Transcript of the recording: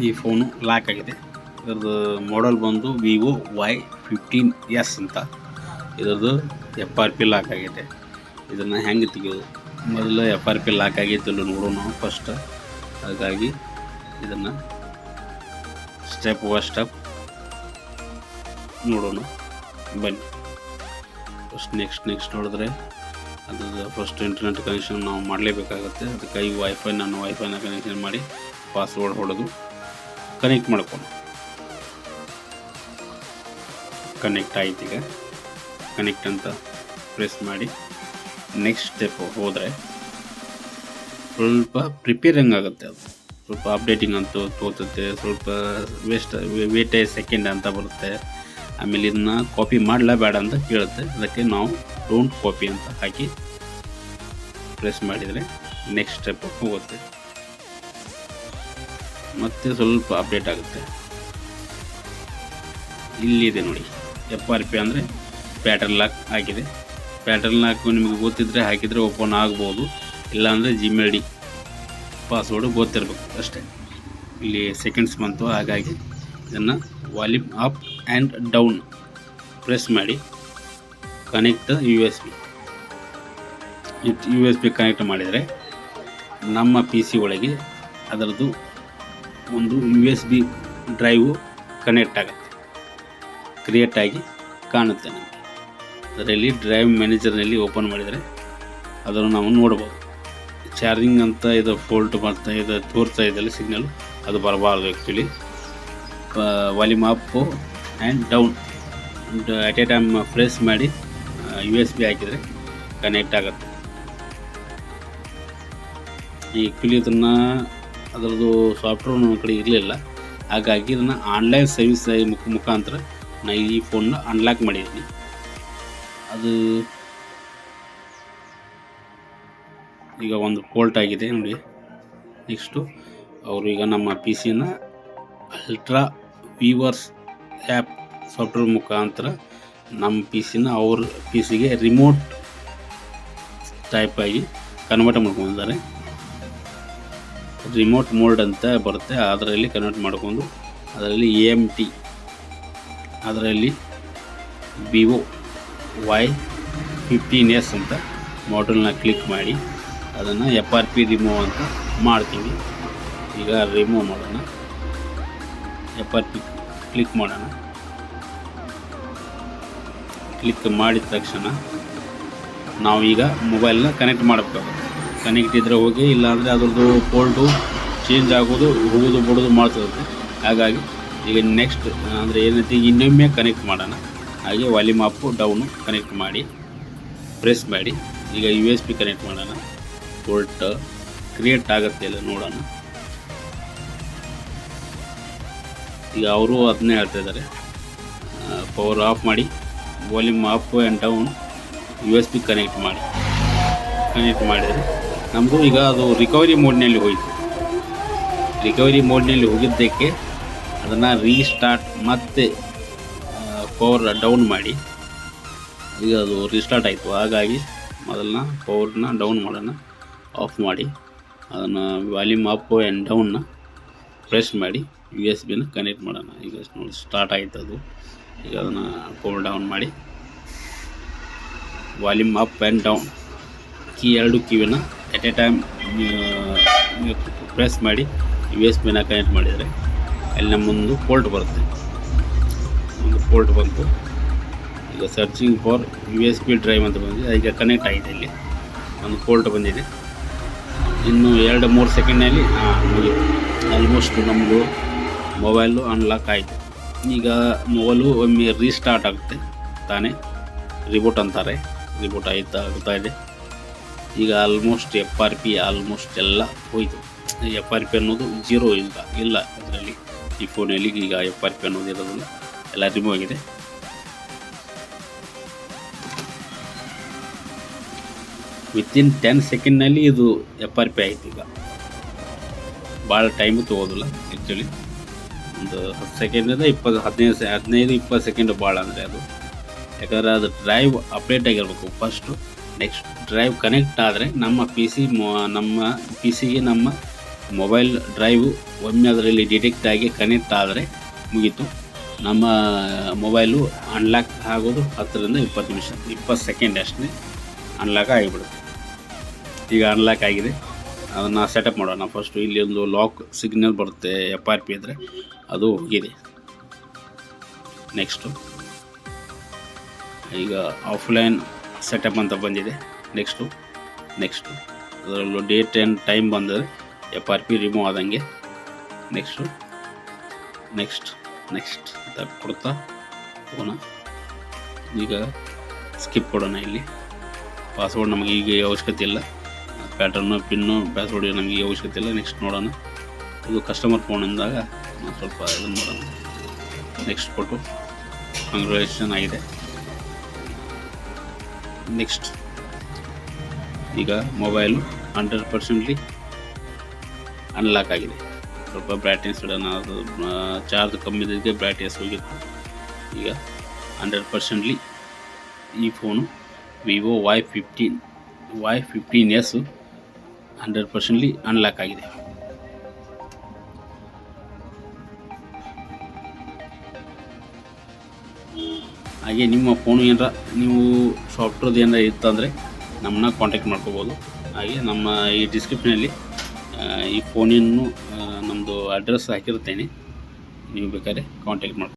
ಈ phone lock ಆಗಿದೆ. ಇದರದ್ದು ಮಾಡೆಲ್ ಬಂದು Vivo Y15s ಅಂತ. ಇದರದ್ದು FRP ಲಾಕ್ ಆಗಿದೆ. ಇದನ್ನು ಹೆಂಗೆ ತೆಗೆಯೋದು? ಮೊದಲು FRP ಲಾಕ್ ಆಗಿದ್ದಿಲ್ಲ ನೋಡೋಣ ಫಸ್ಟ್. ಹಾಗಾಗಿ ಇದನ್ನು ಸ್ಟೆಪ್ ಬೈ ಸ್ಟೆಪ್ ನೋಡೋಣ ಬನ್ನಿ. ನೆಕ್ಸ್ಟ್ ನೋಡಿದ್ರೆ ಅದ್ರದ್ದು ಫಸ್ಟ್ ಇಂಟರ್ನೆಟ್ ಕನೆಕ್ಷನ್ ನಾವು ಮಾಡಲೇಬೇಕಾಗುತ್ತೆ. ಅದಕ್ಕಾಗಿ ವೈಫೈನ ಕನೆಕ್ಷನ್ ಮಾಡಿ ಪಾಸ್ವರ್ಡ್ ಹೊಡೆದು ಕನೆಕ್ಟ್ ಮಾಡ್ಕೊಂಡು ಕನೆಕ್ಟ್ ಆಯ್ತು. ಈಗ ಕನೆಕ್ಟ್ ಅಂತ ಪ್ರೆಸ್ ಮಾಡಿ ನೆಕ್ಸ್ಟ್ ಸ್ಟೆಪ್ ಹೋದರೆ ಸ್ವಲ್ಪ ಪ್ರಿಪೇರಿಂಗ್ ಆಗುತ್ತೆ. ಅದು ಸ್ವಲ್ಪ ಅಪ್ಡೇಟಿಂಗ್ ಅಂತೂ ತೋರ್ತದೆ, ಸ್ವಲ್ಪ ವೇಟ್ ಸೆಕೆಂಡ್ ಅಂತ ಬರುತ್ತೆ. ಆಮೇಲೆ ಇದನ್ನ ಕಾಪಿ ಮಾಡಲೇಬೇಡ ಅಂತ ಕೇಳುತ್ತೆ. ಅದಕ್ಕೆ ನಾವು ಡೋಂಟ್ ಕಾಪಿ ಅಂತ ಹಾಕಿ ಪ್ರೆಸ್ ಮಾಡಿದರೆ ನೆಕ್ಸ್ಟ್ ಸ್ಟೆಪ್ ಹೋಗುತ್ತೆ. ಮತ್ತೆ ಸ್ವಲ್ಪ ಅಪ್ಡೇಟ್ ಆಗುತ್ತೆ. ಇಲ್ಲಿದೆ ನೋಡಿ, FRP ಅಂದರೆ ಪ್ಯಾಟರ್ನ್ ಲಾಕ್ ಆಗಿದೆ. ಪ್ಯಾಟರ್ನ್ ಲಾಕ್ ನಿಮಗೆ ಗೊತ್ತಿದ್ದರೆ ಹಾಕಿದರೆ ಓಪನ್ ಆಗ್ಬೋದು, ಇಲ್ಲಾಂದರೆ Gmail ID ಪಾಸ್ವರ್ಡು ಗೊತ್ತಿರಬೇಕು ಅಷ್ಟೇ. ಇಲ್ಲಿ ಸೆಕೆಂಡ್ಸ್ ಬಂತು, ಹಾಗಾಗಿ ಇದನ್ನು volume up and down press ಮಾಡಿ ಕನೆಕ್ಟ್ USB ಕನೆಕ್ಟ್ ಮಾಡಿದರೆ ನಮ್ಮ PC ಒಳಗೆ ಅದರದ್ದು ಒಂದು USB ಡ್ರೈವು ಕನೆಕ್ಟ್ ಆಗುತ್ತೆ, ಕ್ರಿಯೇಟ್ ಆಗಿ ಕಾಣುತ್ತೆ ನಮಗೆ. ಅದರಲ್ಲಿ ಡ್ರೈವ್ ಮ್ಯಾನೇಜರ್ನಲ್ಲಿ ಓಪನ್ ಮಾಡಿದರೆ ಅದನ್ನು ನಾವು ನೋಡ್ಬೋದು. ಚಾರ್ಜಿಂಗ್ ಅಂತ ಇದು ಫೋಲ್ಟ್ ಮಾಡ್ತಾ ಇದು ತೋರ್ತಾ ಇದೆಯಲ್ಲ ಸಿಗ್ನಲ್, ಅದು ಬರಬಾರ್ದು actually. Volume up and down at A time press ಮಾಡಿ USB ಹಾಕಿದರೆ ಕನೆಕ್ಟ್ ಆಗುತ್ತೆ. ಈ ಆ್ಯಕ್ಚುಲಿ ಇದನ್ನು ಅದರದ್ದು ಸಾಫ್ಟ್ವೇರ್ ನಮ್ಮ ಕಡೆ ಇರಲಿಲ್ಲ, ಹಾಗಾಗಿ ಇದನ್ನು ಆನ್ಲೈನ್ ಸರ್ವಿಸ್ ಮುಖಾಂತರ ನಾನು ಈ ಫೋನ್ನ ಅನ್ಲಾಕ್ ಮಾಡಿದ್ದೀನಿ. ಅದು ಈಗ ಒಂದು ಫೋಲ್ಟ್ ಆಗಿದೆ ನೋಡಿ. ನೆಕ್ಸ್ಟು ಅವರು ಈಗ ನಮ್ಮ PC ultra viewers app software ಮುಖಾಂತರ ನಮ್ಮ PC ಅವ್ರ PCಗೆ ರಿಮೋಟ್ ಟೈಪ್ ಆಗಿ ಕನ್ವರ್ಟ್ ಮಾಡ್ಕೊಂಡಿದ್ದಾರೆ. ರಿಮೋಟ್ ಮೋಡ್ ಅಂತ ಬರುತ್ತೆ, ಅದರಲ್ಲಿ ಕನ್ವರ್ಟ್ ಮಾಡಿಕೊಂಡು ಅದರಲ್ಲಿ AMT ಅದರಲ್ಲಿ Vivo Y15s ಅಂತ ಮಾಡೆಲ್ನ ಕ್ಲಿಕ್ ಮಾಡಿ ಅದನ್ನು FRP ರಿಮೂವ್ ಅಂತ ಮಾಡ್ತೀವಿ. ಈಗ ರಿಮೂವ್ ಮಾಡೋಣ, FRP ಕ್ಲಿಕ್ ಮಾಡೋಣ. ಕ್ಲಿಕ್ ಮಾಡಿದ ತಕ್ಷಣ ನಾವು ಈಗ ಮೊಬೈಲ್ನ ಕನೆಕ್ಟ್ ಮಾಡಬೇಕಾಗುತ್ತೆ. ಕನೆಕ್ಟ್ ಇದ್ದರೆ ಹೋಗಿ, ಇಲ್ಲಾಂದರೆ ಅದ್ರದ್ದು ಪೋರ್ಟು ಚೇಂಜ್ ಆಗೋದು ಹೋಗೋದು ಬಿಡೋದು ಮಾಡ್ತಿರುತ್ತೆ. ಹಾಗಾಗಿ ಈಗ ನೆಕ್ಸ್ಟ್ ಅಂದರೆ ಏನೈತಿ, ಇನ್ನೊಮ್ಮೆ ಕನೆಕ್ಟ್ ಮಾಡೋಣ. ಹಾಗೆ ವಾಲ್ಯೂಮ್ ಅಪ್ಪು ಡೌನು ಕನೆಕ್ಟ್ ಮಾಡಿ ಪ್ರೆಸ್ ಮಾಡಿ ಈಗ USB ಕನೆಕ್ಟ್ ಮಾಡೋಣ. ಪೋರ್ಟ್ ಕ್ರಿಯೇಟ್ ಆಗುತ್ತೆ ಇಲ್ಲ ನೋಡೋಣ. ಈಗ ಅವರು ಅದನ್ನೇ ಹೇಳ್ತಾ ಇದ್ದಾರೆ, ಪವರ್ ಆಫ್ ಮಾಡಿ volume up and down USB connect ಮಾಡಿ. ಕನೆಕ್ಟ್ ಮಾಡಿದರೆ ನಮ್ಮದು ಈಗ ಅದು ರಿಕವರಿ ಮೋಡ್ನಲ್ಲಿ ಹೋಯಿತು. ರಿಕವರಿ ಮೋಡ್ನಲ್ಲಿ ಹೋಗಿದ್ದಕ್ಕೆ ಅದನ್ನು ರೀಸ್ಟಾರ್ಟ್ ಮತ್ತೆ ಪವರ್ ಡೌನ್ ಮಾಡಿ ಈಗ ಅದು ರೀಸ್ಟಾರ್ಟ್ ಆಯಿತು. ಹಾಗಾಗಿ ಮೊದಲನ್ನ ಪವರ್ನ ಡೌನ್ ಮಾಡೋಣ, ಆಫ್ ಮಾಡಿ ಅದನ್ನು ವಾಲ್ಯೂಮ್ ಅಪ್ ಆ್ಯಂಡ್ ಡೌನ್ನ ಪ್ರೆಸ್ ಮಾಡಿ USB ಕನೆಕ್ಟ್ ಮಾಡೋಣ. ಈಗ ನೋಡಿ ಸ್ಟಾರ್ಟ್ ಆಯಿತು ಅದು. ಈಗ ಅದನ್ನು ಪವರ್ ಡೌನ್ ಮಾಡಿ ವಾಲ್ಯೂಮ್ ಅಪ್ ಆ್ಯಂಡ್ ಡೌನ್ ಎರಡು ಕೀವಿನ ಎಟ್ ಎ ಟೈಮ್ ಪ್ರೆಸ್ ಮಾಡಿ USB ಕನೆಕ್ಟ್ ಮಾಡಿದರೆ ಅಲ್ಲಿ ನಮ್ಮೊಂದು ಪೋರ್ಟ್ ಬರುತ್ತೆ. ಒಂದು ಪೋರ್ಟ್ ಬಂತು. ಈಗ ಸರ್ಚಿಂಗ್ ಫಾರ್ USB ಡ್ರೈವ್ ಅಂತ ಬಂದಿದೆ. ಈಗ ಕನೆಕ್ಟ್ ಆಗಿದೆ. ಇಲ್ಲಿ ಒಂದು ಪೋರ್ಟ್ ಬಂದಿದೆ. ಇನ್ನು 2-3 ಸೆಕೆಂಡ್ನಲ್ಲಿ ಮುಗಿತು. ಆಲ್ಮೋಸ್ಟ್ ನಮ್ಮದು ಮೊಬೈಲು ಅನ್ಲಾಕ್ ಆಯಿತು. ಈಗ ಮೊಬೈಲು ಒಮ್ಮೆ ರೀಸ್ಟಾರ್ಟ್ ಆಗುತ್ತೆ ತಾನೇ, ರಿಬೋಟ್ ಅಂತಾರೆ. ರಿಬೋಟ್ ಆಗ್ತಾ ಇದೆ. ಈಗ ಆಲ್ಮೋಸ್ಟ್ FRP ಆಲ್ಮೋಸ್ಟ್ ಎಲ್ಲ ಹೋಯಿತು. FRP ಅನ್ನೋದು ಜೀರೋ ಇಲ್ಲ ಅದರಲ್ಲಿ. ಈ ಫೋನಲ್ಲಿ ಈಗ FRP ಅನ್ನೋದು ಇರೋದಿಲ್ಲ, ಎಲ್ಲ ರಿಮೂವ್ ಆಗಿದೆ. ವಿತಿನ್ 10 ಸೆಕೆಂಡ್ನಲ್ಲಿ ಇದು FRP ಆಯಿತು. ಈಗ ಭಾಳ ಟೈಮು ತೊಗೋದಿಲ್ಲ ಆ್ಯಕ್ಚುಲಿ. ಒಂದು 10 ಸೆಕೆಂಡಿಂದ 15-20 ಸೆಕೆಂಡ್ ಭಾಳ ಅಂದರೆ ಅದು. ಯಾಕಂದರೆ ಅದು ಡ್ರೈವ್ ಅಪ್ಡೇಟ್ ಆಗಿರಬೇಕು ಫಸ್ಟು. ನೆಕ್ಸ್ಟ್ ಡ್ರೈವ್ ಕನೆಕ್ಟ್ ಆದರೆ ನಮ್ಮ PC ಗೆ ನಮ್ಮ ಮೊಬೈಲ್ ಡ್ರೈವು ಒಮ್ಮೆ ಅದರಲ್ಲಿ ಡಿಟೆಕ್ಟ್ ಆಗಿ ಕನೆಕ್ಟ್ ಆದರೆ ಮುಗೀತು. ನಮ್ಮ ಮೊಬೈಲು ಅನ್ಲಾಕ್ ಆಗೋದು 10ರಿಂದ 20 ನಿಮಿಷ, 20 ಸೆಕೆಂಡ್ ಅಷ್ಟೇ ಅನ್ಲಾಕ್ ಆಗಿಬಿಡುತ್ತೆ. ಈಗ ಅನ್ಲಾಕ್ ಆಗಿದೆ, ಅದನ್ನು ಸೆಟಪ್ ಮಾಡೋಣ. ಫಸ್ಟು ಇಲ್ಲಿ ಒಂದು ಲಾಕ್ ಸಿಗ್ನಲ್ ಬರುತ್ತೆ, FRP ಇದ್ದರೆ ಅದು ಹೋಗಿದೆ. ನೆಕ್ಸ್ಟು ಈಗ ಆಫ್ಲೈನ್ ಸೆಟಪ್ ಅಂತ ಬಂದಿದೆ. ನೆಕ್ಸ್ಟು ಅದರಲ್ಲೂ ಡೇಟ್ ಆ್ಯಂಡ್ ಟೈಮ್ ಬಂದರೆ FRP ರಿಮೂವ್ ಆದಂಗೆ. ನೆಕ್ಸ್ಟ್ ಅಂತ ಕೊಡ್ತಾ ಹೋಗೋಣ. ಈಗ ಸ್ಕಿಪ್ ಕೊಡೋಣ. ಇಲ್ಲಿ ಪಾಸ್ವರ್ಡ್ ನಮಗೆ ಈಗ ಅವಶ್ಯಕತೆ ಇಲ್ಲ, ಪ್ಯಾಟರ್ನು ಪಿನ್ನು ಪಾಸ್ವರ್ಡ್ ನಮಗೆ ಅವಶ್ಯಕತೆ ಇಲ್ಲ. ನೆಕ್ಸ್ಟ್ ನೋಡೋಣ. ಇದು ಕಸ್ಟಮರ್ ಫೋನ್ ಅಂದಾಗ ನಾವು ಸ್ವಲ್ಪ ಇದನ್ನು ನೋಡೋಣ. ನೆಕ್ಸ್ಟ್ ಕೊಟ್ಟು ಕಂಗ್ರ್ಯಾಚುಲೇಷನ್ ಆಗಿದೆ. ನೆಕ್ಸ್ಟ್ ಈಗ ಮೊಬೈಲು 100% ಅನ್ಲಾಕ್ ಆಗಿದೆ. ಸ್ವಲ್ಪ ಬ್ರೈಟ್ನೆಸ್ ಇಡೋಣ, ಅದು ಚಾರ್ಜ್ ಕಮ್ಮಿ ಇದ್ದಕ್ಕೆ ಬ್ರೈಟ್ನೆಸ್ ಹೋಗಿತ್ತು. ಈಗ 100% ಈ ಫೋನು ವಿವೋ Y15s 100% ಅನ್ಲಾಕ್ ಆಗಿದೆ. ಹಾಗೆ ನಿಮ್ಮ ಫೋನು ಏನಾರ ನೀವು ಸಾಫ್ಟ್ವೇರ್ದು ಏನಾರ ಇತ್ತಂದರೆ ನಮ್ಮನ್ನ ಕಾಂಟ್ಯಾಕ್ಟ್ ಮಾಡ್ಕೋಬೋದು. ಹಾಗೆ ನಮ್ಮ ಈ ಡಿಸ್ಕ್ರಿಪ್ಷನಲ್ಲಿ ಈ ಫೋನಿನ ನಮ್ಮದು ಅಡ್ರೆಸ್ ಹಾಕಿರ್ತೇನೆ, ನೀವು ಬೇಕಾದ್ರೆ ಕಾಂಟ್ಯಾಕ್ಟ್ ಮಾಡ್ಕೊ.